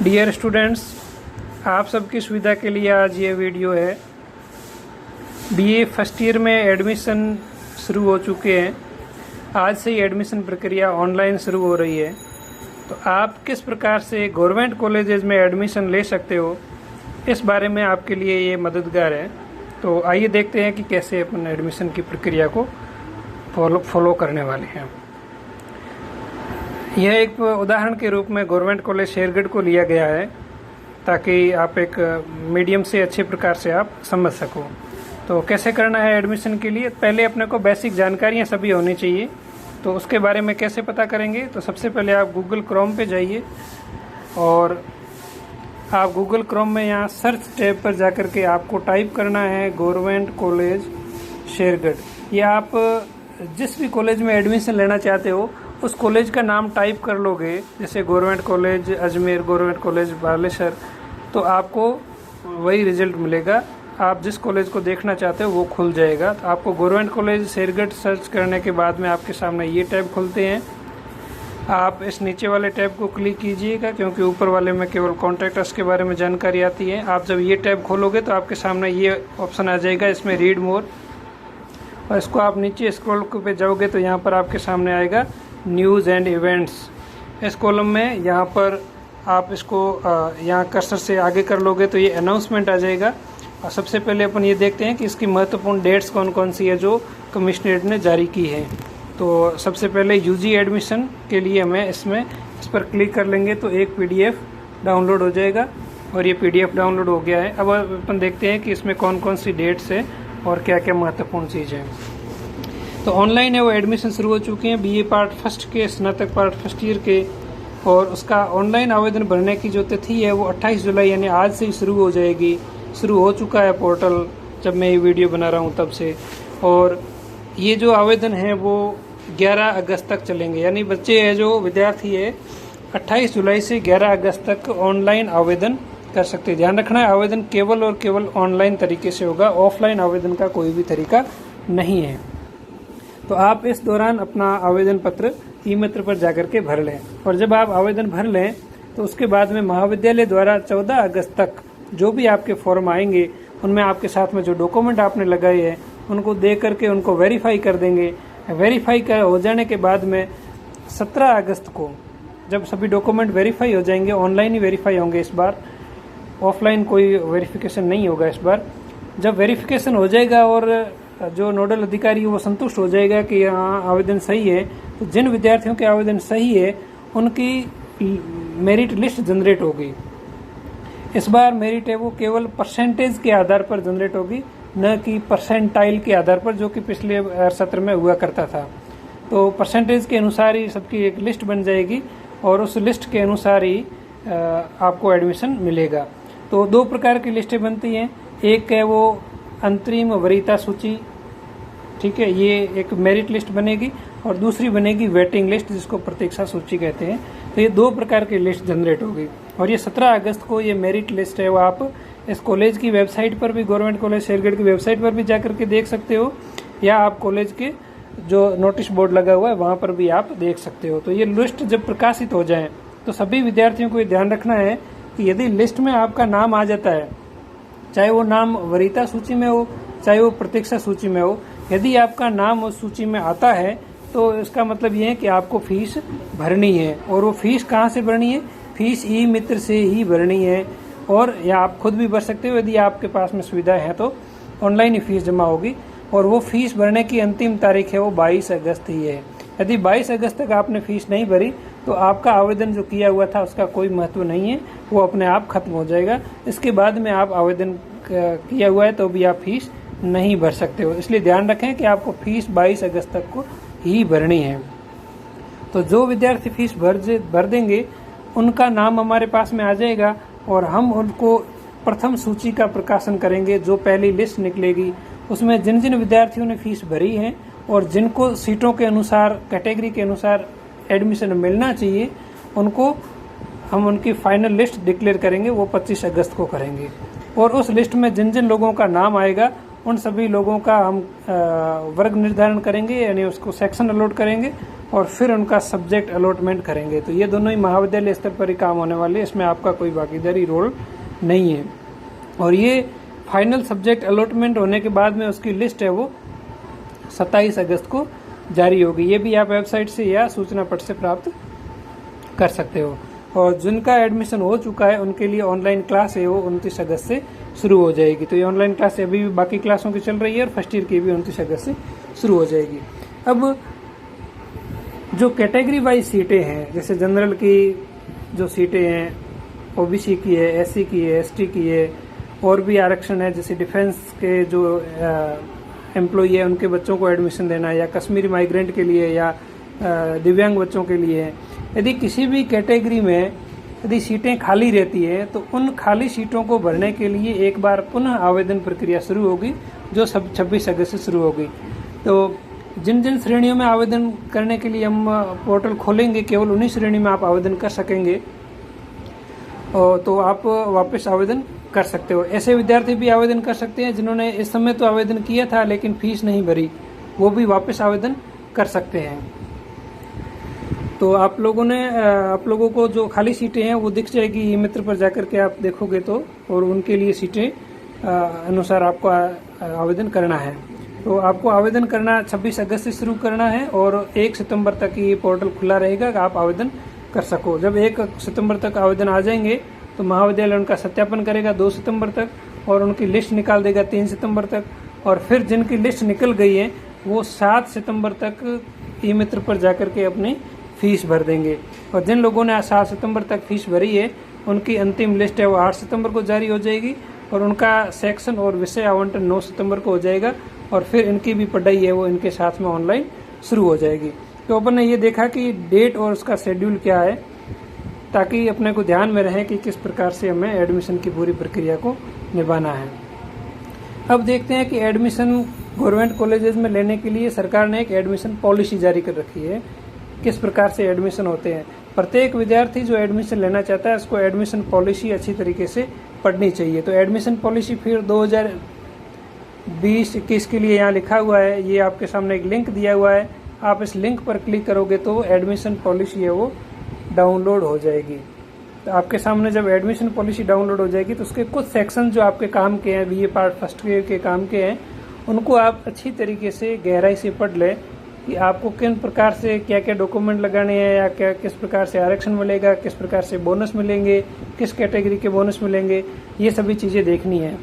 Dear students, आप सबकी सुविधा के लिए आज ये वीडियो है। बीए फर्स्ट ईयर में एडमिशन शुरू हो चुके हैं। आज से ही एडमिशन प्रक्रिया ऑनलाइन शुरू हो रही है। तो आप किस प्रकार से गवर्नमेंट कॉलेजेस में एडमिशन ले सकते हो, इस बारे में आपके लिए ये मददगार है। तो आइए देखते हैं कि कैसे अपन एडमिशन की प्रक्रिया को फॉलो करने वाले हैं। यह एक उदाहरण के रूप में गवर्नमेंट कॉलेज शेरगढ़ को लिया गया है, ताकि आप एक मीडियम से अच्छे प्रकार से आप समझ सको। तो कैसे करना है एडमिशन के लिए, पहले अपने को बेसिक जानकारियां सभी होनी चाहिए। तो उसके बारे में कैसे पता करेंगे, तो सबसे पहले आप गूगल क्रोम पे जाइए और आप गूगल क्रोम में यहाँ सर्च टैब पर जाकर के आपको टाइप करना है गवर्नमेंट कॉलेज शेरगढ़। या आप जिस भी कॉलेज में एडमिशन लेना चाहते हो उस कॉलेज का नाम टाइप कर लोगे, जैसे government college Ajmer, government college Baleshwar, तो आपको वही रिजल्ट मिलेगा। आप जिस कॉलेज को देखना चाहते हो वो खुल जाएगा। तो आपको गवर्नमेंट कॉलेज शेरगढ़ सर्च करने के बाद में आपके सामने ये टैब खुलते हैं। आप इस नीचे वाले टैब को क्लिक कीजिएगा, क्योंकि ऊपर वाले में केवल कॉन्टैक्ट अस के बारे में जानकारी आती है। आप जब ये टैब खोलोगे तो आपके सामने ये ऑप्शन आ जाएगा, इसमें रीड मोर, और इसको आप नीचे स्क्रॉल पे जाओगे तो यहाँ पर आपके सामने आएगा न्यूज़ एंड इवेंट्स। इस कॉलम में यहाँ पर आप इसको यहाँ कर्सर से आगे कर लोगे तो ये अनाउंसमेंट आ जाएगा। और सबसे पहले अपन ये देखते हैं कि इसकी महत्वपूर्ण डेट्स कौन कौन सी है जो कमिश्नरेट ने जारी की है। तो सबसे पहले यूजी एडमिशन के लिए हमें इस पर क्लिक कर लेंगे तो एक पीडीएफ डाउनलोड हो जाएगा, और ये पीडीएफ डाउनलोड हो गया है। अब अपन देखते हैं कि इसमें कौन कौन सी डेट्स है और क्या क्या महत्वपूर्ण चीज़ है। तो ऑनलाइन है वो एडमिशन शुरू हो चुके हैं बीए पार्ट फर्स्ट के, स्नातक पार्ट फर्स्ट ईयर के, और उसका ऑनलाइन आवेदन भरने की जो तिथि है वो 28 जुलाई यानी आज से ही शुरू हो जाएगी। शुरू हो चुका है पोर्टल जब मैं ये वीडियो बना रहा हूँ तब से। और ये जो आवेदन है वो 11 अगस्त तक चलेंगे, यानी बच्चे है जो विद्यार्थी है 28 जुलाई से 11 अगस्त तक ऑनलाइन आवेदन कर सकते हैं। ध्यान रखना है, आवेदन केवल और केवल ऑनलाइन तरीके से होगा, ऑफलाइन आवेदन का कोई भी तरीका नहीं है। तो आप इस दौरान अपना आवेदन पत्र ई-मित्र पर जाकर के भर लें, और जब आप आवेदन भर लें तो उसके बाद में महाविद्यालय द्वारा 14 अगस्त तक जो भी आपके फॉर्म आएंगे उनमें आपके साथ में जो डॉक्यूमेंट आपने लगाए हैं उनको दे करके उनको वेरीफाई कर देंगे। वेरीफाई हो जाने के बाद में 17 अगस्त को जब सभी डॉक्यूमेंट वेरीफाई हो जाएंगे, ऑनलाइन ही वेरीफाई होंगे इस बार, ऑफलाइन कोई वेरिफिकेशन नहीं होगा इस बार। जब वेरिफिकेशन हो जाएगा और जो नोडल अधिकारी वो संतुष्ट हो जाएगा कि यहाँ आवेदन सही है, तो जिन विद्यार्थियों के आवेदन सही है उनकी मेरिट लिस्ट जनरेट होगी। इस बार मेरिट है वो केवल परसेंटेज के आधार पर जनरेट होगी, न कि परसेंटाइल के आधार पर, जो कि पिछले सत्र में हुआ करता था। तो परसेंटेज के अनुसार ही सबकी एक लिस्ट बन जाएगी, और उस लिस्ट के अनुसार ही आपको एडमिशन मिलेगा। तो दो प्रकार की लिस्टें बनती हैं, एक है वो अंतरिम वरीयता सूची, ठीक है, ये एक मेरिट लिस्ट बनेगी, और दूसरी बनेगी वेटिंग लिस्ट, जिसको प्रतीक्षा सूची कहते हैं। तो ये दो प्रकार की लिस्ट जनरेट होगी, और ये 17 अगस्त को ये मेरिट लिस्ट है वो आप इस कॉलेज की वेबसाइट पर भी, गवर्नमेंट कॉलेज शेरगढ़ की वेबसाइट पर भी जाकर के देख सकते हो, या आप कॉलेज के जो नोटिस बोर्ड लगा हुआ है वहाँ पर भी आप देख सकते हो। तो ये लिस्ट जब प्रकाशित हो जाए तो सभी विद्यार्थियों को ये ध्यान रखना है कि यदि लिस्ट में आपका नाम आ जाता है, चाहे वो नाम वरीयता सूची में हो चाहे वो प्रतीक्षा सूची में हो, यदि आपका नाम उस सूची में आता है तो इसका मतलब ये है कि आपको फीस भरनी है। और वो फीस कहाँ से भरनी है, फीस ई-मित्र से ही भरनी है, और या आप खुद भी भर सकते हो यदि आपके पास में सुविधा है तो ऑनलाइन ही फीस जमा होगी। और वो फीस भरने की अंतिम तारीख है वो 22 अगस्त ही है। यदि 22 अगस्त तक आपने फीस नहीं भरी तो आपका आवेदन जो किया हुआ था उसका कोई महत्व नहीं है, वो अपने आप खत्म हो जाएगा। इसके बाद में आप आवेदन किया हुआ है तो भी आप फीस नहीं भर सकते हो। इसलिए ध्यान रखें कि आपको फीस 22 अगस्त तक को ही भरनी है। तो जो विद्यार्थी फीस भर देंगे उनका नाम हमारे पास में आ जाएगा, और हम उनको प्रथम सूची का प्रकाशन करेंगे। जो पहली लिस्ट निकलेगी उसमें जिन जिन विद्यार्थियों ने फीस भरी है और जिनको सीटों के अनुसार, कैटेगरी के अनुसार एडमिशन मिलना चाहिए, उनको हम उनकी फाइनल लिस्ट डिक्लेयर करेंगे, वो 25 अगस्त को करेंगे। और उस लिस्ट में जिन जिन लोगों का नाम आएगा उन सभी लोगों का हम वर्ग निर्धारण करेंगे, यानी उसको सेक्शन अलॉट करेंगे, और फिर उनका सब्जेक्ट अलॉटमेंट करेंगे। तो ये दोनों ही महाविद्यालय स्तर पर ही काम होने वाले हैं, इसमें आपका कोई भागीदारी रोल नहीं है। और ये फाइनल सब्जेक्ट अलॉटमेंट होने के बाद में उसकी लिस्ट है वो 27 अगस्त को जारी होगी। ये भी आप वेबसाइट से या सूचना पट से प्राप्त कर सकते हो। और जिनका एडमिशन हो चुका है उनके लिए ऑनलाइन क्लास है वो 29 अगस्त से शुरू हो जाएगी। तो ये ऑनलाइन क्लास अभी भी बाकी क्लासों की चल रही है और फर्स्ट ईयर की भी 29 अगस्त से शुरू हो जाएगी। अब जो कैटेगरी वाइज सीटें हैं, जैसे जनरल की जो सीटें हैं, ओबीसी की है, एससी की है, एसटी की है, और भी आरक्षण है, जैसे डिफेंस के जो एम्प्लॉई है उनके बच्चों को एडमिशन देना है, या कश्मीरी माइग्रेंट के लिए, या दिव्यांग बच्चों के लिए है। यदि किसी भी कैटेगरी में यदि सीटें खाली रहती है तो उन खाली सीटों को भरने के लिए एक बार पुनः आवेदन प्रक्रिया शुरू होगी, जो 26 अगस्त से शुरू होगी। तो जिन जिन श्रेणियों में आवेदन करने के लिए हम पोर्टल खोलेंगे, केवल उन्हीं श्रेणी में आप आवेदन कर सकेंगे, तो आप वापस आवेदन कर सकते हो। ऐसे विद्यार्थी भी आवेदन कर सकते हैं जिन्होंने इस समय तो आवेदन किया था लेकिन फीस नहीं भरी, वो भी वापस आवेदन कर सकते हैं। तो आप लोगों को जो खाली सीटें हैं वो दिख जाएगी ई मित्र पर जाकर के आप देखोगे तो, और उनके लिए सीटें अनुसार आपको आवेदन करना है। तो आपको आवेदन करना 26 अगस्त से शुरू करना है और 1 सितंबर तक ये पोर्टल खुला रहेगा कि आप आवेदन कर सको। जब 1 सितंबर तक आवेदन आ जाएंगे तो महाविद्यालय उनका सत्यापन करेगा 2 सितंबर तक, और उनकी लिस्ट निकाल देगा 3 सितंबर तक, और फिर जिनकी लिस्ट निकल गई है वो 7 सितंबर तक ई मित्र पर जाकर के अपनी फीस भर देंगे। और जिन लोगों ने 7 सितंबर तक फीस भरी है उनकी अंतिम लिस्ट है वो 8 सितंबर को जारी हो जाएगी, और उनका सेक्शन और विषय आवंटन 9 सितंबर को हो जाएगा, और फिर इनकी भी पढ़ाई है वो इनके साथ में ऑनलाइन शुरू हो जाएगी। तो अपन ने ये देखा कि डेट और उसका शेड्यूल क्या है, ताकि अपने को ध्यान में रहे कि किस प्रकार से हमें एडमिशन की पूरी प्रक्रिया को निभाना है। अब देखते हैं कि एडमिशन गवर्नमेंट कॉलेजेस में लेने के लिए सरकार ने एक एडमिशन पॉलिसी जारी कर रखी है, किस प्रकार से एडमिशन होते हैं। प्रत्येक विद्यार्थी जो एडमिशन लेना चाहता है उसको एडमिशन पॉलिसी अच्छी तरीके से पढ़नी चाहिए। तो एडमिशन पॉलिसी फिर 2020-21 के लिए यहाँ लिखा हुआ है, ये आपके सामने एक लिंक दिया हुआ है, आप इस लिंक पर क्लिक करोगे तो एडमिशन पॉलिसी है वो डाउनलोड हो जाएगी। तो आपके सामने जब एडमिशन पॉलिसी डाउनलोड हो जाएगी तो उसके कुछ सेक्शन जो आपके काम के हैं, बीए पार्ट फर्स्ट ईयर के काम के हैं, उनको आप अच्छी तरीके से गहराई से पढ़ लें कि आपको किन प्रकार से क्या क्या डॉक्यूमेंट लगाने हैं, या क्या किस प्रकार से आरक्षण मिलेगा, किस प्रकार से बोनस मिलेंगे, किस कैटेगरी के बोनस मिलेंगे, ये सभी चीज़ें देखनी है।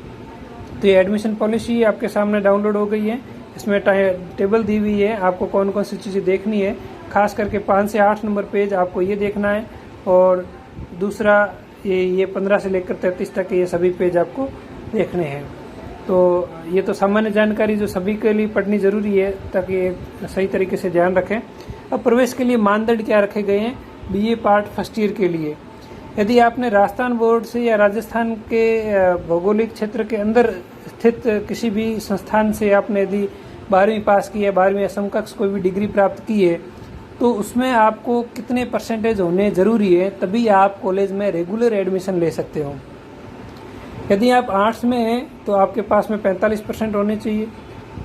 तो ये एडमिशन पॉलिसी आपके सामने डाउनलोड हो गई है, इसमें टेबल दी हुई है, आपको कौन कौन सी चीज़ें देखनी है। खास करके 5 से 8 नंबर पेज आपको ये देखना है, और दूसरा ये 15 से लेकर 33 तक ये सभी पेज आपको देखने हैं। तो ये तो सामान्य जानकारी जो सभी के लिए पढ़नी जरूरी है, ताकि सही तरीके से ध्यान रखें। अब प्रवेश के लिए मानदंड क्या रखे गए हैं बीए पार्ट फर्स्ट ईयर के लिए। यदि आपने राजस्थान बोर्ड से या राजस्थान के भौगोलिक क्षेत्र के अंदर स्थित किसी भी संस्थान से आपने यदि 12वीं पास की है, 12वीं समकक्ष कोई भी डिग्री प्राप्त की है, तो उसमें आपको कितने परसेंटेज होने जरूरी है, तभी आप कॉलेज में रेगुलर एडमिशन ले सकते हो। यदि आप आर्ट्स में हैं तो आपके पास में 45% होने चाहिए,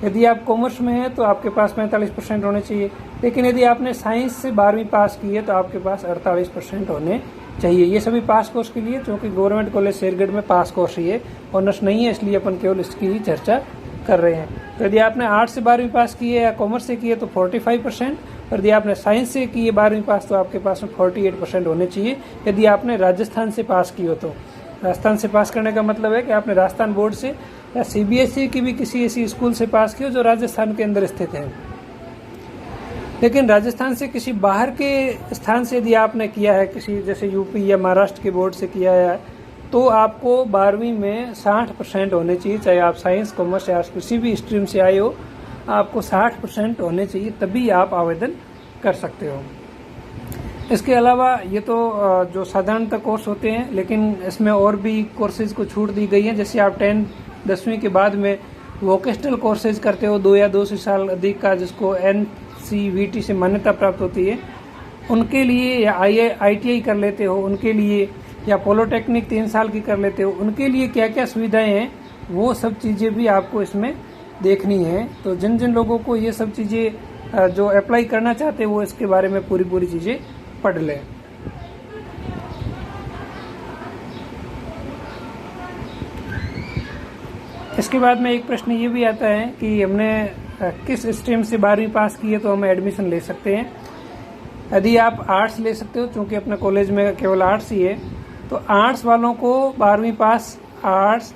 यदि आप कॉमर्स में हैं तो आपके पास 45% होने चाहिए, लेकिन यदि आपने साइंस से 12वीं पास की है तो आपके पास 48% होने चाहिए। ये सभी पास कोर्स के लिए, क्योंकि गवर्नमेंट कॉलेज शेरगढ़ में पास कोर्स ही है, ऑनर्स नहीं है, इसलिए अपन केवल इसकी ही चर्चा कर रहे हैं। तो यदि आपने आर्ट्स से 12वीं पास की है या कॉमर्स से की है तो 45%, और यदि आपने साइंस से की है 12वीं पास तो आपके पास में 48% होने चाहिए। यदि आपने राजस्थान से पास की हो तो राजस्थान से पास करने का मतलब है कि आपने राजस्थान बोर्ड से या सीबीएसई की भी किसी ऐसी स्कूल से पास की हो जो राजस्थान के अंदर स्थित है। लेकिन राजस्थान से किसी बाहर के स्थान से यदि आपने किया है, किसी जैसे यूपी या महाराष्ट्र के बोर्ड से किया है, तो आपको 12वीं में 60% होने चाहिए। चाहे आप साइंस, कॉमर्स या किसी भी स्ट्रीम से आए हो, आपको 60% होने चाहिए, तभी आप आवेदन कर सकते हो। इसके अलावा ये तो जो साधारणतः कोर्स होते हैं, लेकिन इसमें और भी कोर्सेज को छूट दी गई है। जैसे आप 10वीं के बाद में वोकेशनल कोर्सेज करते हो 2 या 2 से साल अधिक का, जिसको NCVT से मान्यता प्राप्त होती है, उनके लिए, या ITI कर लेते हो उनके लिए, या पॉलिटेक्निक 3 साल की कर लेते हो उनके लिए क्या क्या सुविधाएं हैं, वो सब चीज़ें भी आपको इसमें देखनी है। तो जिन जिन लोगों को ये सब चीज़ें जो अप्लाई करना चाहते हैं वो इसके बारे में पूरी चीज़ें पढ़ लें। इसके बाद में एक प्रश्न ये भी आता है कि हमने किस स्ट्रीम से 12वीं पास की है तो हम एडमिशन ले सकते हैं। यदि आप आर्ट्स ले सकते हो, चूंकि अपने कॉलेज में केवल आर्ट्स ही है, तो आर्ट्स वालों को 12वीं पास आर्ट्स,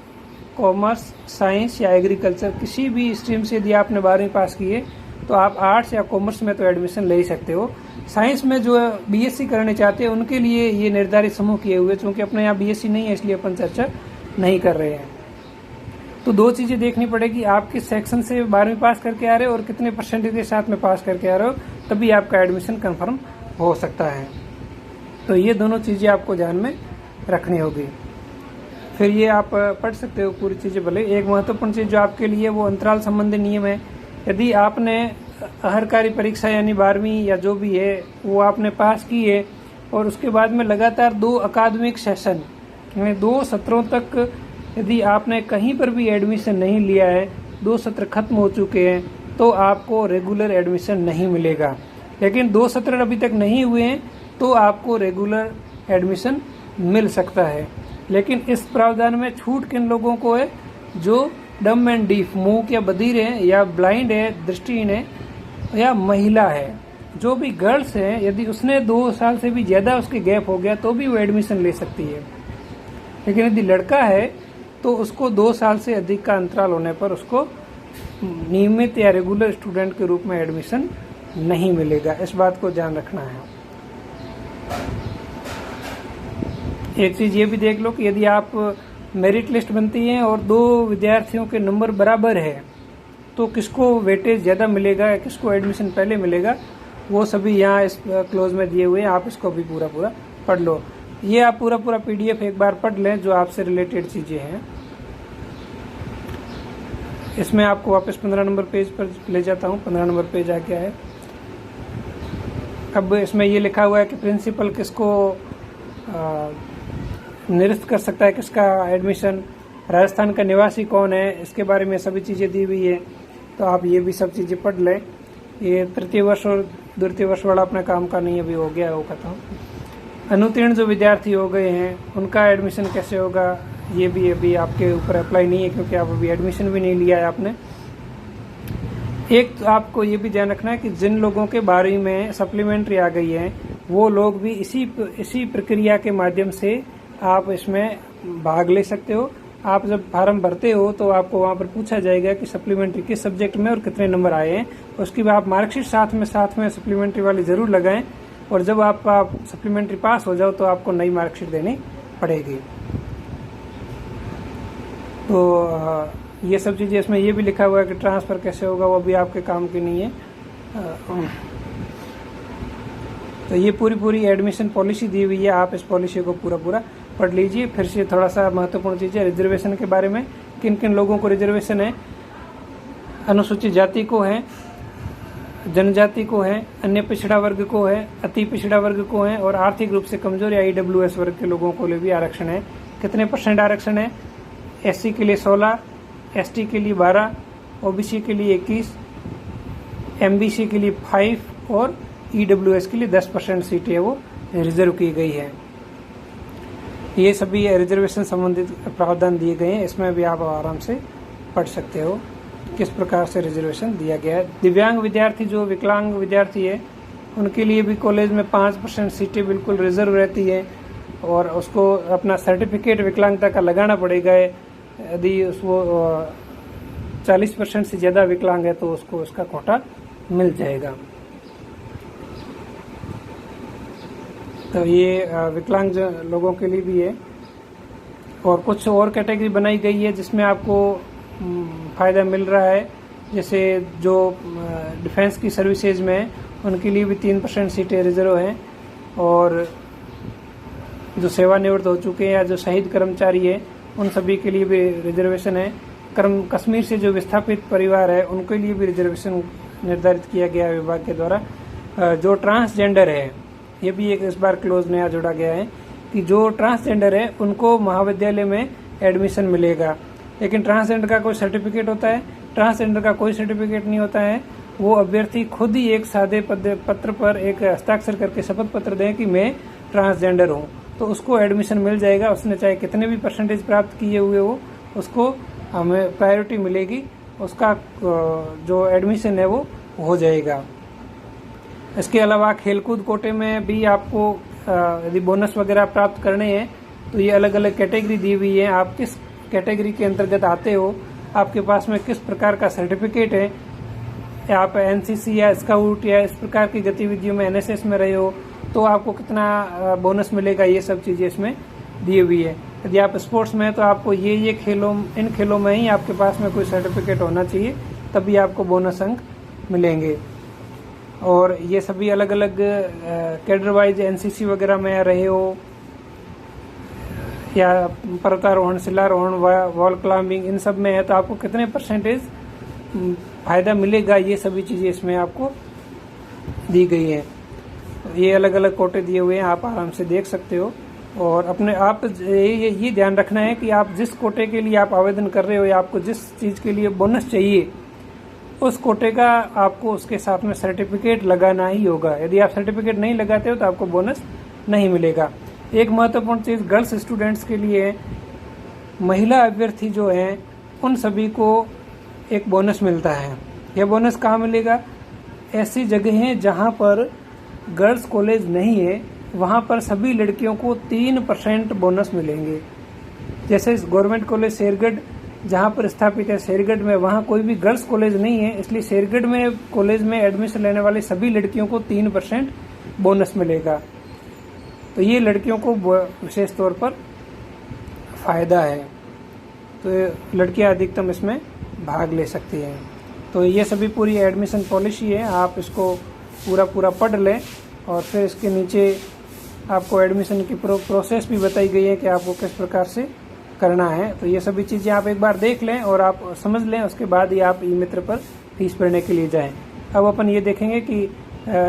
कॉमर्स, साइंस या एग्रीकल्चर किसी भी स्ट्रीम से यदि आपने 12वीं पास की है तो आप आर्ट्स या कॉमर्स में तो एडमिशन ले ही सकते हो। साइंस में जो बीएससी करने चाहते हैं उनके लिए ये निर्धारित समूह किए हुए, चूंकि अपने यहाँ बीएससी नहीं है इसलिए अपन चर्चा नहीं कर रहे हैं। तो दो चीजें देखनी पड़ेगी, आप किस सेक्शन से 12वीं पास करके आ रहे हो और कितने परसेंटेज के साथ में पास करके आ रहे हो, तभी आपका एडमिशन कंफर्म हो सकता है। तो ये दोनों चीजें आपको ध्यान में रखनी होगी। फिर ये आप पढ़ सकते हो पूरी चीजें। भले एक महत्वपूर्ण चीज जो आपके लिए वो अंतराल संबंधी नियम है। यदि आपने अर्हकारी परीक्षा यानी 12वीं या जो भी है वो आपने पास की है और उसके बाद में लगातार 2 अकादमिक सेशन यानी 2 सत्रों तक यदि आपने कहीं पर भी एडमिशन नहीं लिया है, 2 सत्र खत्म हो चुके हैं, तो आपको रेगुलर एडमिशन नहीं मिलेगा। लेकिन 2 सत्र अभी तक नहीं हुए हैं तो आपको रेगुलर एडमिशन मिल सकता है। लेकिन इस प्रावधान में छूट किन लोगों को है? जो डम एंड डीफ, मूक या बधिर है या ब्लाइंड है, दृष्टिहीन है या महिला है। जो भी गर्ल्स है, यदि उसने 2 साल से भी ज्यादा उसके गैप हो गया तो भी वो एडमिशन ले सकती है। लेकिन यदि लड़का है तो उसको 2 साल से अधिक का अंतराल होने पर उसको नियमित या रेगुलर स्टूडेंट के रूप में एडमिशन नहीं मिलेगा। इस बात को ध्यान रखना है। एक चीज ये भी देख लो कि यदि आप मेरिट लिस्ट बनती है और 2 विद्यार्थियों के नंबर बराबर है तो किसको वेटेज ज्यादा मिलेगा, किसको एडमिशन पहले मिलेगा, वो सभी यहाँ इस क्लोज में दिए हुए हैं। आप इसको भी पूरा पढ़ लो। ये आप पूरा पीडीएफ एक बार पढ़ लें जो आपसे रिलेटेड चीजें हैं। इसमें आपको वापस 15 नंबर पेज पर ले जाता हूँ। 15 नंबर पेज आ गया है। अब इसमें ये लिखा हुआ है कि प्रिंसिपल किसको निरस्त कर सकता है, किसका एडमिशन, राजस्थान का निवासी कौन है, इसके बारे में सभी चीजें दी हुई है। तो आप ये भी सब चीजें पढ़ लें। ये तृतीय वर्ष और द्वितीय वर्ष वाला अपना काम का नहीं अभी हो गया वो कहता हूँ। अनुत्तीर्ण जो विद्यार्थी हो गए हैं उनका एडमिशन कैसे होगा, ये भी अभी आपके ऊपर अप्लाई नहीं है क्योंकि आप अभी एडमिशन भी नहीं लिया है आपने। एक तो आपको ये भी ध्यान रखना है कि जिन लोगों के 12वीं में सप्लीमेंट्री आ गई है वो लोग भी इसी प्रक्रिया के माध्यम से आप इसमें भाग ले सकते हो। आप जब फार्म भरते हो तो आपको वहां पर पूछा जाएगा कि सप्लीमेंट्री किस सब्जेक्ट में और कितने नंबर आए हैं। उसकी बाद आप मार्कशीट साथ में सप्लीमेंट्री वाली जरूर लगाएं और जब आप सप्लीमेंट्री पास हो जाओ तो आपको नई मार्कशीट देनी पड़ेगी। तो ये सब चीजें इसमें ये भी लिखा हुआ है कि ट्रांसफर कैसे होगा, वो भी आपके काम की नहीं है। तो ये पूरी एडमिशन पॉलिसी दी हुई है। आप इस पॉलिसी को पूरा पढ़ लीजिए। फिर से थोड़ा सा महत्वपूर्ण चीज है रिजर्वेशन के बारे में। किन किन लोगों को रिजर्वेशन है? अनुसूचित जाति को है, जनजाति को है, अन्य पिछड़ा वर्ग को है, अति पिछड़ा वर्ग को है और आर्थिक रूप से कमजोर या ईडब्ल्यूएस वर्ग के लोगों को लिए भी आरक्षण है। कितने % आरक्षण है? एससी के लिए 16, एसटी के लिए 12, ओबीसी के लिए 21, एमबीसी के लिए 5 और ईडब्ल्यूएस के लिए 10% सीटें वो रिजर्व की गई है। ये सभी रिजर्वेशन संबंधित प्रावधान दिए गए हैं। इसमें भी आप आराम से पढ़ सकते हो किस प्रकार से रिजर्वेशन दिया गया है। दिव्यांग विद्यार्थी जो विकलांग विद्यार्थी है उनके लिए भी कॉलेज में 5% सीटें बिल्कुल रिजर्व रहती है और उसको अपना सर्टिफिकेट विकलांगता का लगाना पड़ेगा। यदि उसको 40% से ज्यादा विकलांग है तो उसको उसका कोटा मिल जाएगा। तो ये विकलांग लोगों के लिए भी है। और कुछ और कैटेगरी बनाई गई है जिसमें आपको फायदा मिल रहा है। जैसे जो डिफेंस की सर्विसेज में है उनके लिए भी 3% सीटें रिजर्व हैं और जो सेवानिवृत्त हो चुके हैं या जो शहीद कर्मचारी है उन सभी के लिए भी रिजर्वेशन है। कश्मीर से जो विस्थापित परिवार है उनके लिए भी रिजर्वेशन निर्धारित किया गया है विभाग के द्वारा। जो ट्रांसजेंडर है ये भी एक इस बार क्लोज नया जोड़ा गया है कि जो ट्रांसजेंडर है उनको महाविद्यालय में एडमिशन मिलेगा। लेकिन ट्रांसजेंडर का कोई सर्टिफिकेट होता है, ट्रांसजेंडर का कोई सर्टिफिकेट नहीं होता है। वो अभ्यर्थी खुद ही एक सादे पत्र पर एक हस्ताक्षर करके शपथ पत्र दें कि मैं ट्रांसजेंडर हूँ, तो उसको एडमिशन मिल जाएगा। उसने चाहे कितने भी परसेंटेज प्राप्त किए हुए हो, उसको हमें प्रायोरिटी मिलेगी, उसका जो एडमिशन है वो हो जाएगा। इसके अलावा खेलकूद कोटे में भी आपको यदि बोनस वगैरह प्राप्त करने हैं तो ये अलग अलग कैटेगरी दी हुई है। आप किस कैटेगरी के अंतर्गत आते हो, आपके पास में किस प्रकार का सर्टिफिकेट है, आप एनसीसी या स्काउट या इस प्रकार की गतिविधियों में एनएसएस में रहे हो तो आपको कितना बोनस मिलेगा, ये सब चीजें इसमें दी हुई है। यदि आप स्पोर्ट्स में है तो आपको ये इन खेलों में ही आपके पास में कोई सर्टिफिकेट होना चाहिए, तभी आपको बोनस अंक मिलेंगे। और ये सभी अलग अलग कैडर वाइज एनसीसी वगैरह में रहे हो या पर्वतारोहण, शिलारोहण, वॉल क्लाइंबिंग, इन सब में है तो आपको कितने परसेंटेज फायदा मिलेगा, ये सभी चीजें इसमें आपको दी गई है। ये अलग अलग कोटे दिए हुए हैं, आप आराम से देख सकते हो। और अपने आप ये ध्यान रखना है कि आप जिस कोटे के लिए आप आवेदन कर रहे हो या आपको जिस चीज के लिए बोनस चाहिए, उस कोटे का आपको उसके साथ में सर्टिफिकेट लगाना ही होगा। यदि आप सर्टिफिकेट नहीं लगाते हो तो आपको बोनस नहीं मिलेगा। एक महत्वपूर्ण चीज गर्ल्स स्टूडेंट्स के लिए, महिला अभ्यर्थी जो हैं उन सभी को एक बोनस मिलता है। यह बोनस कहाँ मिलेगा? ऐसी जगह है जहां पर गर्ल्स कॉलेज नहीं है, वहां पर सभी लड़कियों को 3% बोनस मिलेंगे। जैसे गवर्नमेंट कॉलेज शेरगढ़ जहां पर स्थापित है, शेरगढ़ में वहां कोई भी गर्ल्स कॉलेज नहीं है, इसलिए शेरगढ़ में कॉलेज में एडमिशन लेने वाली सभी लड़कियों को 3% बोनस मिलेगा। तो ये लड़कियों को विशेष तौर पर फायदा है, तो लड़कियां अधिकतम इसमें भाग ले सकती हैं। तो ये सभी पूरी एडमिशन पॉलिसी है, आप इसको पूरा पढ़ लें। और फिर इसके नीचे आपको एडमिशन की प्रोसेस भी बताई गई है कि आपको किस प्रकार से करना है। तो ये सभी चीजें आप एक बार देख लें और आप समझ लें, उसके बाद ही आप ई मित्र पर फीस भरने के लिए जाएं। अब अपन ये देखेंगे कि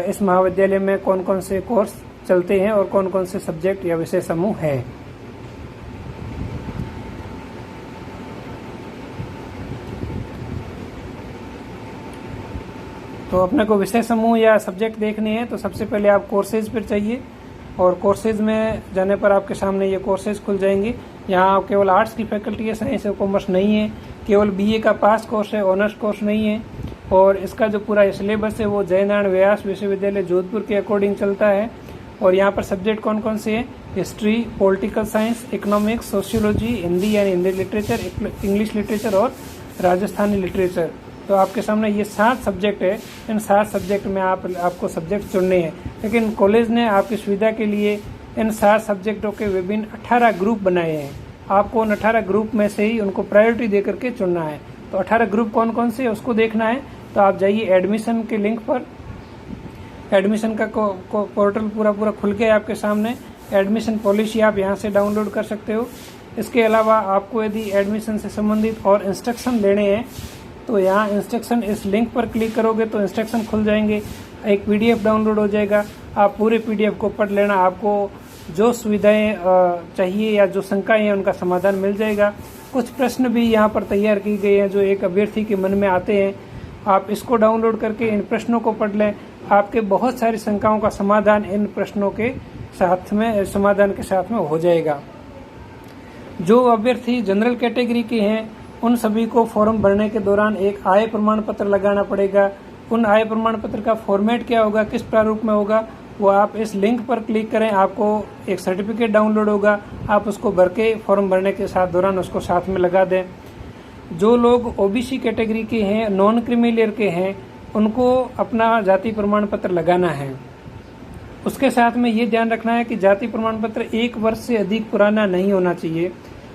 इस महाविद्यालय में कौन कौन से कोर्स चलते हैं और कौन कौन से सब्जेक्ट या विषय समूह है। तो अपने को विषय समूह या सब्जेक्ट देखने हैं तो सबसे पहले आप कोर्सेज पर चाहिए, और कोर्सेज में जाने पर आपके सामने ये कोर्सेज खुल जाएंगे। यहाँ केवल आर्ट्स की फैकल्टी है, साइंस और कॉमर्स नहीं है, केवल बीए का पास कोर्स है, ऑनर्स कोर्स नहीं है। और इसका जो पूरा सिलेबस है वो जयनारायण व्यास विश्वविद्यालय जोधपुर के अकॉर्डिंग चलता है। और यहाँ पर सब्जेक्ट कौन कौन से हैं? History, political science, economics, sociology, Hindi यानी हिंदी लिटरेचर, इंग्लिश लिटरेचर और राजस्थानी लिटरेचर। तो आपके सामने ये 7 सब्जेक्ट है। इन 7 सब्जेक्ट में आपको सब्जेक्ट चुनने हैं, लेकिन कॉलेज ने आपकी सुविधा के लिए इन 7 सब्जेक्टों के विभिन्न 18 ग्रुप बनाए हैं। आपको उन 18 ग्रुप में से ही उनको प्रायोरिटी दे करके चुनना है। तो 18 ग्रुप कौन कौन से उसको देखना है, तो आप जाइए एडमिशन के लिंक पर। एडमिशन का पोर्टल पूरा खुल के आपके सामने। एडमिशन पॉलिसी आप यहाँ से डाउनलोड कर सकते हो। इसके अलावा आपको यदि एडमिशन से संबंधित और इंस्ट्रक्शन लेने हैं तो यहाँ इंस्ट्रक्शन, इस लिंक पर क्लिक करोगे तो इंस्ट्रक्शन खुल जाएंगे, एक पीडीएफ डाउनलोड हो जाएगा। आप पूरे पीडीएफ को पढ़ लेना, आपको जो सुविधाएं चाहिए या जो शंकाएं हैं उनका समाधान मिल जाएगा। कुछ प्रश्न भी यहाँ पर तैयार की गए हैं जो एक अभ्यर्थी के मन में आते हैं, आप इसको डाउनलोड करके इन प्रश्नों को पढ़ लें। आपके बहुत सारी शंकाओं का समाधान इन प्रश्नों के साथ में हो जाएगा। जो अभ्यर्थी जनरल कैटेगरी के हैं उन सभी को फॉर्म भरने के दौरान एक आय प्रमाण पत्र लगाना पड़ेगा। उन आय प्रमाण पत्र का फॉर्मेट क्या होगा, किस प्रारूप में होगा, वो आप इस लिंक पर क्लिक करें, आपको एक सर्टिफिकेट डाउनलोड होगा, आप उसको भर के फॉर्म भरने के दौरान उसको साथ में लगा दें। जो लोग ओबीसी कैटेगरी के हैं, नॉन क्रीमी के हैं, उनको अपना जाति प्रमाण पत्र लगाना है। उसके साथ में ये ध्यान रखना है कि जाति प्रमाण पत्र 1 वर्ष से अधिक पुराना नहीं होना चाहिए।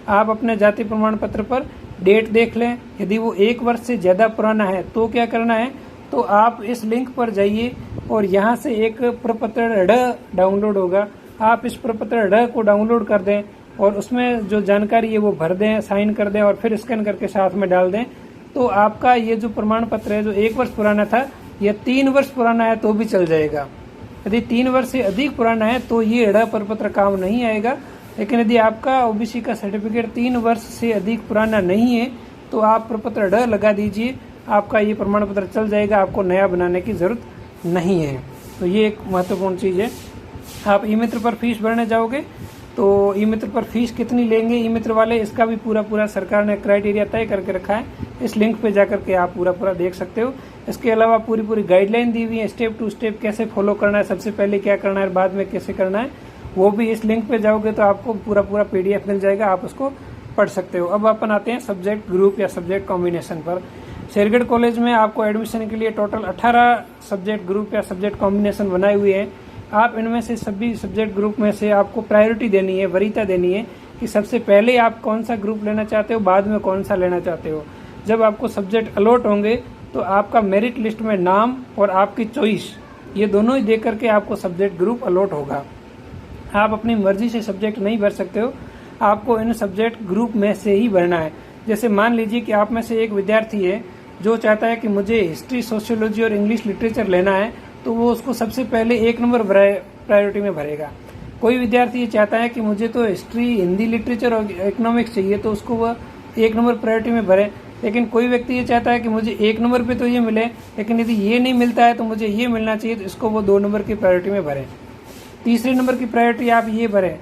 आप अपने जाति प्रमाण पत्र पर डेट देख लें, यदि वो 1 वर्ष से ज्यादा पुराना है तो क्या करना है, तो आप इस लिंक पर जाइए और यहाँ से एक प्रपत्र डाउनलोड होगा। आप इस प्रपत्र को डाउनलोड कर दें और उसमें जो जानकारी है वो भर दें, साइन कर दें और फिर स्कैन करके साथ में डाल दें। तो आपका ये जो प्रमाण पत्र है जो 1 वर्ष पुराना था, यह 3 वर्ष पुराना है तो भी चल जाएगा। यदि 3 वर्ष से अधिक पुराना है तो ये प्रपत्र काम नहीं आएगा। लेकिन यदि आपका ओबीसी का सर्टिफिकेट 3 वर्ष से अधिक पुराना नहीं है तो आप प्रपत्र लगा दीजिए आपका ये प्रमाण पत्र चल जाएगा, आपको नया बनाने की ज़रूरत नहीं है। तो ये एक महत्वपूर्ण चीज़ है। आप ई मित्र पर फीस भरने जाओगे तो ई मित्र पर फीस कितनी लेंगे ई मित्र वाले, इसका भी पूरा सरकार ने क्राइटेरिया तय करके रखा है। इस लिंक पे जाकर के आप पूरा देख सकते हो। इसके अलावा पूरी गाइडलाइन दी हुई है, स्टेप टू स्टेप कैसे फॉलो करना है, सबसे पहले क्या करना है, बाद में कैसे करना है, वो भी इस लिंक पे जाओगे तो आपको पूरा PDF मिल जाएगा, आप उसको पढ़ सकते हो। अब अपन आते हैं सब्जेक्ट ग्रुप या सब्जेक्ट कॉम्बिनेशन पर। शेरगढ़ कॉलेज में आपको एडमिशन के लिए टोटल 18 सब्जेक्ट ग्रुप या सब्जेक्ट कॉम्बिनेशन बनाए हुए हैं। आप इनमें से सभी सब्जेक्ट ग्रुप में से आपको प्रायोरिटी देनी है, वरीयता देनी है कि सबसे पहले आप कौन सा ग्रुप लेना चाहते हो, बाद में कौन सा लेना चाहते हो। जब आपको सब्जेक्ट अलॉट होंगे तो आपका मेरिट लिस्ट में नाम और आपकी चॉइस ये दोनों ही देख करके आपको सब्जेक्ट ग्रुप अलॉट होगा। आप अपनी मर्जी से सब्जेक्ट नहीं भर सकते हो, आपको इन सब्जेक्ट ग्रुप में से ही भरना है। जैसे मान लीजिए कि आप में से एक विद्यार्थी है जो चाहता है कि मुझे हिस्ट्री, सोशियोलॉजी और इंग्लिश लिटरेचर लेना है, तो वो उसको सबसे पहले 1 नंबर प्रायोरिटी में भरेगा। कोई विद्यार्थी ये चाहता है कि मुझे तो हिस्ट्री, हिंदी लिटरेचर और इकोनॉमिक्स चाहिए, तो उसको वह 1 नंबर प्रायोरिटी में भरे। लेकिन कोई व्यक्ति ये चाहता है कि मुझे 1 नंबर पे तो ये मिले, लेकिन यदि ये नहीं मिलता है तो मुझे ये मिलना चाहिए, तो इसको वो 2 नंबर की प्रायोरिटी में भरे। तीसरे नंबर की प्रायोरिटी आप ये भरें।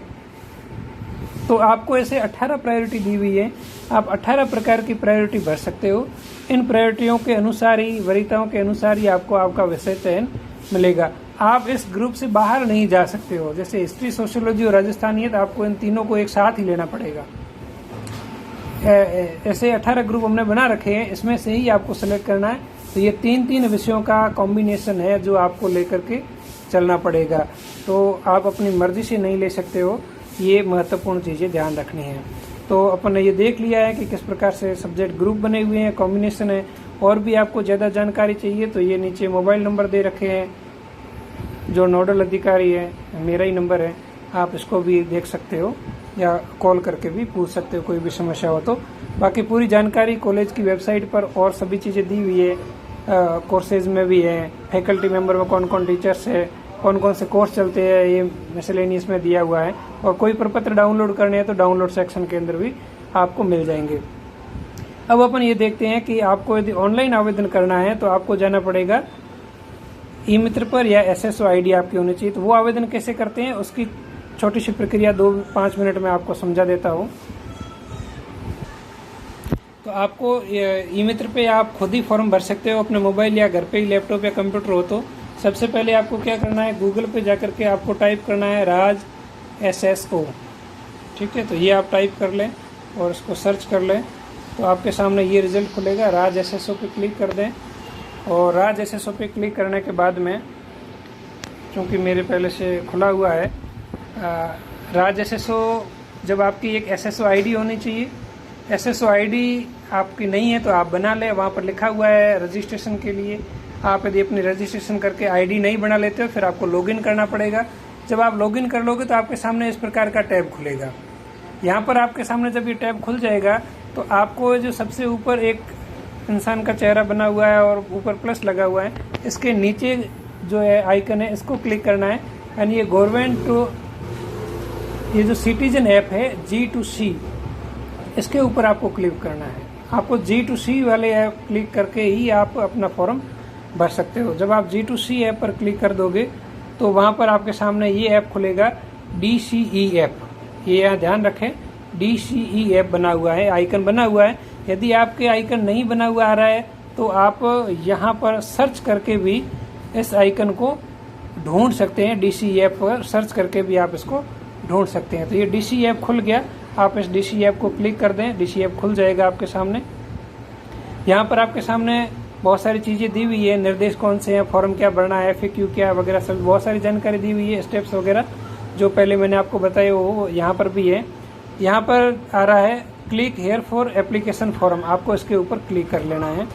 तो आपको ऐसे 18 प्रायोरिटी दी हुई है, आप 18 प्रकार की प्रायोरिटी भर सकते हो। इन प्रायोरिटियों के अनुसार ही, वरीयताओं के अनुसार ही आपको आपका विषय चयन मिलेगा। आप इस ग्रुप से बाहर नहीं जा सकते हो। जैसे हिस्ट्री, सोशियोलॉजी और राजस्थानियत, आपको इन तीनों को एक साथ ही लेना पड़ेगा। ऐसे 18 ग्रुप हमने बना रखे हैं, इसमें से ही आपको सेलेक्ट करना है। तो ये 3 विषयों का कॉम्बिनेशन है जो आपको लेकर के चलना पड़ेगा। तो आप अपनी मर्जी से नहीं ले सकते हो, ये महत्वपूर्ण चीज़ें ध्यान रखनी है। तो अपन ने ये देख लिया है कि किस प्रकार से सब्जेक्ट ग्रुप बने हुए हैं, कॉम्बिनेशन है। और भी आपको ज़्यादा जानकारी चाहिए तो ये नीचे मोबाइल नंबर दे रखे हैं, जो नोडल अधिकारी है, मेरा ही नंबर है, आप इसको भी देख सकते हो या कॉल करके भी पूछ सकते हो कोई भी समस्या हो तो। बाकी पूरी जानकारी कॉलेज की वेबसाइट पर और सभी चीज़ें दी हुई है, कोर्सेज में भी है, फैकल्टी मेंबर में कौन कौन टीचर्स है, कौन कौन से कोर्स चलते हैं, ये मिसलेनियस में दिया हुआ है। और कोई प्रपत्र डाउनलोड करने हैं तो डाउनलोड सेक्शन के अंदर भी आपको मिल जाएंगे। अब अपन ये देखते हैं कि आपको यदि ऑनलाइन आवेदन करना है तो आपको जाना पड़ेगा ई मित्र पर, या SSO ID आपकी होनी चाहिए। तो वो आवेदन कैसे करते हैं उसकी छोटी सी प्रक्रिया 2-5 मिनट में आपको समझा देता हूँ। तो आपको ई मित्र पे आप खुद ही फॉर्म भर सकते हो अपने मोबाइल या घर पे ही लैपटॉप या कंप्यूटर हो तो। सबसे पहले आपको क्या करना है, गूगल पे जाकर के आपको टाइप करना है राज SSO, ठीक है। तो ये आप टाइप कर लें और इसको सर्च कर लें तो आपके सामने ये रिजल्ट खुलेगा। राज SSO पे क्लिक कर दें और राज SSO पे क्लिक करने के बाद में, चूँकि मेरे पहले से खुला हुआ है, राज SSO, जब आपकी एक SSO ID होनी चाहिए। SSO ID आपकी नहीं है तो आप बना लें, वहाँ पर लिखा हुआ है रजिस्ट्रेशन के लिए। आप यदि अपनी रजिस्ट्रेशन करके ID नहीं बना लेते हो फिर आपको लॉगिन करना पड़ेगा। जब आप लॉगिन कर लोगे तो आपके सामने इस प्रकार का टैब खुलेगा। यहाँ पर आपके सामने जब ये टैब खुल जाएगा तो आपको जो सबसे ऊपर एक इंसान का चेहरा बना हुआ है और ऊपर प्लस लगा हुआ है, इसके नीचे जो है आइकन है, इसको क्लिक करना है। यानी ये गवर्नमेंट टू, ये जो सिटीजन ऐप है G2C, इसके ऊपर आपको क्लिक करना है। आपको G2C वाले ऐप क्लिक करके ही आप अपना फॉर्म भर सकते हो। जब आप G2C ऐप पर क्लिक कर दोगे तो वहाँ पर आपके सामने ये ऐप खुलेगा, DCE ऐप। ये यहाँ ध्यान रखें, DCE ऐप बना हुआ है, आइकन बना हुआ है। यदि आपके आइकन नहीं बना हुआ आ रहा है तो आप यहाँ पर सर्च करके भी इस आइकन को ढूंढ सकते हैं। DCE ऐप पर सर्च करके भी आप इसको ढूंढ सकते हैं। तो ये DCE ऐप खुल गया, आप इस DCE ऐप को क्लिक कर दें, DCE ऐप खुल जाएगा आपके सामने। यहाँ पर आपके सामने बहुत सारी चीज़ें दी हुई है, निर्देश कौन से हैं, फॉर्म क्या भरना है, FAQ क्या वगैरह, सब बहुत सारी जानकारी दी हुई है, स्टेप्स वगैरह जो पहले मैंने आपको बताए वो यहाँ पर भी है। यहाँ पर आ रहा है click here for application form, आपको इसके ऊपर क्लिक कर लेना है।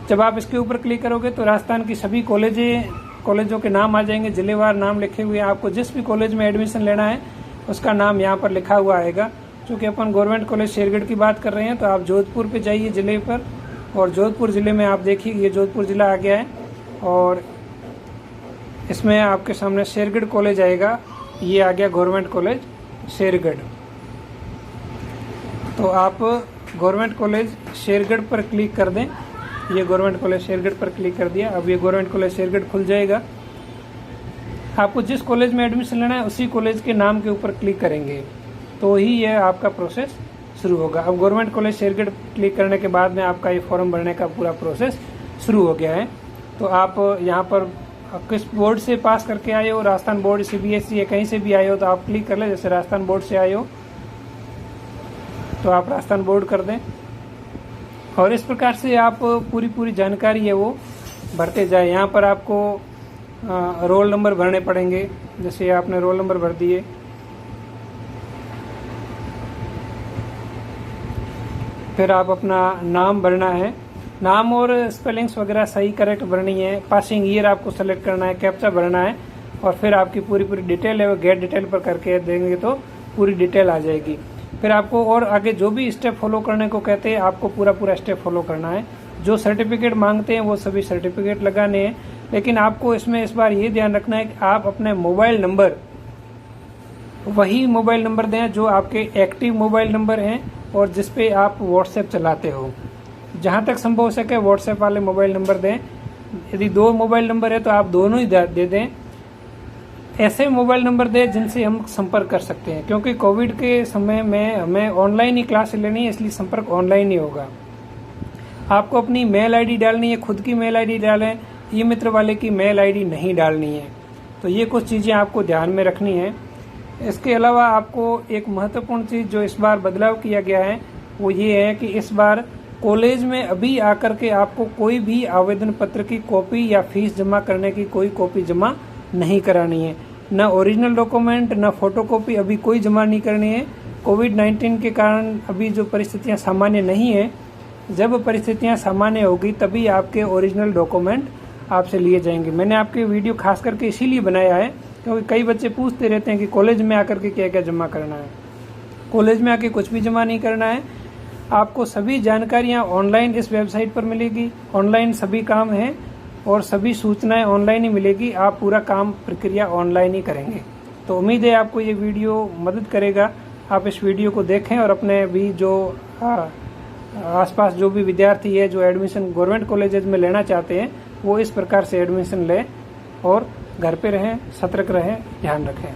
जब आप इसके ऊपर क्लिक करोगे तो राजस्थान की सभी कॉलेजों के नाम आ जाएंगे, जिलेवार नाम लिखे हुए हैं। आपको जिस भी कॉलेज में एडमिशन लेना है उसका नाम यहाँ पर लिखा हुआ आएगा। चूँकि अपन गवर्नमेंट कॉलेज शेरगढ़ की बात कर रहे हैं तो आप जोधपुर पे जाइए जिले पर, और जोधपुर ज़िले में आप देखिए ये जोधपुर ज़िला आ गया है और इसमें आपके सामने शेरगढ़ कॉलेज आएगा, ये आ गया गवर्नमेंट कॉलेज शेरगढ़। तो आप गवर्नमेंट कॉलेज शेरगढ़ पर क्लिक कर दें ये गवर्नमेंट कॉलेज शेरगढ़ पर क्लिक कर दिया। अब ये गवर्नमेंट कॉलेज शेरगढ़ खुल जाएगा। आपको जिस कॉलेज में एडमिशन लेना है उसी कॉलेज के नाम के ऊपर क्लिक करेंगे तो ही यह आपका प्रोसेस शुरू होगा। अब गवर्नमेंट कॉलेज शेरगढ़ क्लिक करने के बाद में आपका ये फॉर्म भरने का पूरा प्रोसेस शुरू हो गया है। तो आप यहाँ पर किस बोर्ड से पास करके आए हो, राजस्थान बोर्ड, CBSE या कहीं से भी आए हो तो आप क्लिक कर ले। जैसे राजस्थान बोर्ड से आए हो तो आप राजस्थान बोर्ड कर दें और इस प्रकार से आप पूरी जानकारी है वो भरते जाए। यहाँ पर आपको रोल नंबर भरने पड़ेंगे। जैसे आपने रोल नंबर भर दिए, फिर आप अपना नाम भरना है, नाम और स्पेलिंग्स वगैरह सही करेक्ट भरनी है। पासिंग ईयर आपको सेलेक्ट करना है, कैप्चा भरना है और फिर आपकी पूरी डिटेल है वो गेट डिटेल पर करके देंगे तो पूरी डिटेल आ जाएगी। फिर आपको और आगे जो भी स्टेप फॉलो करने को कहते हैं आपको पूरा स्टेप फॉलो करना है। जो सर्टिफिकेट मांगते हैं वो सभी सर्टिफिकेट लगाने हैं। लेकिन आपको इसमें इस बार ये ध्यान रखना है कि आप अपने मोबाइल नंबर वही मोबाइल नंबर दें जो आपके एक्टिव मोबाइल नंबर हैं और जिस पे आप व्हाट्सएप चलाते हो। जहां तक संभव हो सके व्हाट्सएप वाले मोबाइल नंबर दें। यदि 2 मोबाइल नंबर है तो आप दोनों ही दे दें। ऐसे मोबाइल नंबर दें जिनसे हम संपर्क कर सकते हैं, क्योंकि कोविड के समय में हमें ऑनलाइन ही क्लास लेनी है, इसलिए संपर्क ऑनलाइन ही होगा। आपको अपनी मेल आईडी डालनी है, खुद की मेल आईडी डालें, ई मित्र वाले की मेल आईडी नहीं डालनी है। तो ये कुछ चीज़ें आपको ध्यान में रखनी है। इसके अलावा आपको एक महत्वपूर्ण चीज़ जो इस बार बदलाव किया गया है वो ये है कि इस बार कॉलेज में अभी आकर के आपको कोई भी आवेदन पत्र की कॉपी या फीस जमा करने की कोई कॉपी जमा नहीं करानी है। न ओरिजिनल डॉक्यूमेंट न फोटोकॉपी अभी कोई जमा नहीं करनी है। कोविड-19 के कारण अभी जो परिस्थितियां सामान्य नहीं है, जब परिस्थितियां सामान्य होगी तभी आपके ओरिजिनल डॉक्यूमेंट आपसे लिए जाएंगे। मैंने आपके वीडियो खास करके इसीलिए बनाया है क्योंकि कई बच्चे पूछते रहते हैं कि कॉलेज में आकर के क्या क्या जमा करना है। कॉलेज में आके कुछ भी जमा नहीं करना है। आपको सभी जानकारियां ऑनलाइन इस वेबसाइट पर मिलेगी। ऑनलाइन सभी काम है और सभी सूचनाएं ऑनलाइन ही मिलेगी। आप पूरा काम प्रक्रिया ऑनलाइन ही करेंगे। तो उम्मीद है आपको ये वीडियो मदद करेगा। आप इस वीडियो को देखें और अपने भी जो आसपास जो भी विद्यार्थी है जो एडमिशन गवर्नमेंट कॉलेजेस में लेना चाहते हैं वो इस प्रकार से एडमिशन लें और घर पे रहें, सतर्क रहें, ध्यान रखें।